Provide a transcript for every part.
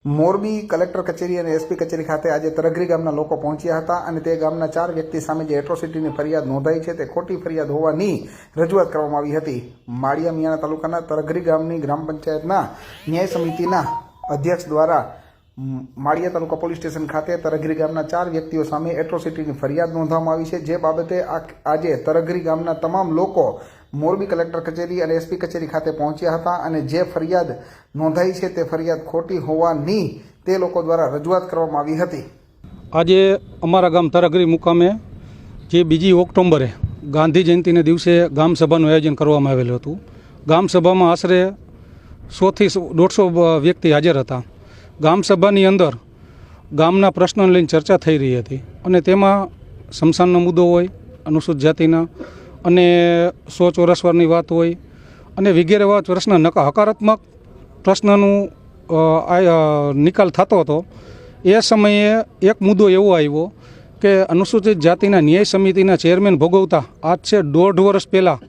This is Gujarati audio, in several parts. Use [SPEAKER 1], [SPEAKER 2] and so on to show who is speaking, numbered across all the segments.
[SPEAKER 1] મોરબી કલેક્ટર કચેરી અને એસપી કચેરી ખાતે આજે તરઘરી ગામના લોકો પહોંચ્યા હતા અને તે ગામના 4 વ્યક્તિ સામે જે એટ્રોસિટીની ફરિયાદ નોંધાઈ છે તે ખોટી ફરિયાદ હોવાની રજૂઆત કરવામાં આવી હતી। માળિયા મિયાણા તાલુકાના તરઘરી ગામની ગ્રામ પંચાયતના ન્યાય સમિતિના અધ્યક્ષ દ્વારા માળિયા તાલુકા પોલીસ સ્ટેશન ખાતે તરઘરી ગામના 4 વ્યક્તિઓ સામે એટ્રોસિટીની ફરિયાદ નોંધવામાં આવી છે। જે બાબતે આજે તરઘરી ગામના તમામ લોકો મોરબી કલેક્ટર કચેરી અને એસપી કચેરી ખાતે પહોંચ્યા હતા અને જે ફરિયાદ નોંધાઈ છે તે ફરિયાદ ખોટી હોવાની તે લોકો દ્વારા રજૂઆત કરવામાં આવી હતી।
[SPEAKER 2] આજે અમારા ગામ તરઘરી મુકામે જે 2 ઓક્ટોબરે ગાંધી જયંતિને દિવસે ગામ સભાનું આયોજન કરવામાં આવેલું હતું। ગામ સભામાં આશરે 100 થી 150 વ્યક્તિ હાજર હતા। ગામ સભાની અંદર ગામના પ્રશ્નો લઈને ચર્ચા થઈ રહી હતી અને તેમાં સ્મશાનનો મુદ્દો હોય, અનુસૂચિત જાતિના અને 100 ચોરસ વારની વાત હોય અને વગેરે વર્ષના હકારાત્મક પ્રશ્નનું નિકાલ થતો હતો। એ સમયે એક મુદ્દો એવો આવ્યો કે અનુસૂચિત જાતિના ન્યાય સમિતિના ચેરમેન ભોગવતા આજ છે 1.5 વર્ષ પહેલાં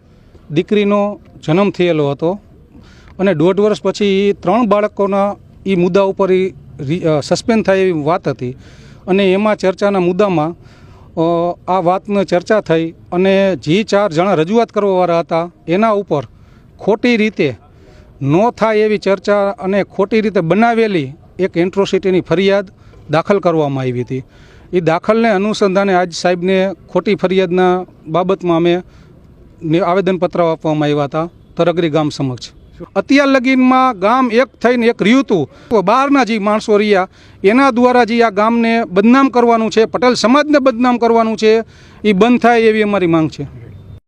[SPEAKER 2] દીકરીનો જન્મ થયેલો હતો અને 1.5 વર્ષ પછી 3 બાળકોના એ મુદ્દા ઉપર સસ્પેન્ડ થાય એવી વાત હતી અને એમાં ચર્ચાના મુદ્દામાં આ વાતની ચર્ચા થઈ અને જે 4 જણા રજૂઆત કરવાવાળા હતા એના ઉપર ખોટી રીતે ન થાય એવી ચર્ચા અને ખોટી રીતે બનાવેલી એક એટ્રોસિટીની ફરિયાદ દાખલ કરવામાં આવી હતી। એ દાખલને અનુસંધાને આજ સાહેબને ખોટી ફરિયાદના બાબતમાં અમે આવેદનપત્ર આપવામાં આવ્યા હતા તરઘરી ગામ સમક્ષ। અત્યાર લગીનમાં ગામ એક થઈને એક રહ્યું હતું, બહારના જે માણસો રહ્યા એના દ્વારા જે આ ગામને બદનામ કરવાનું છે, પટેલ સમાજને બદનામ કરવાનું છે, એ બંધ થાય એવી અમારી માંગ છે।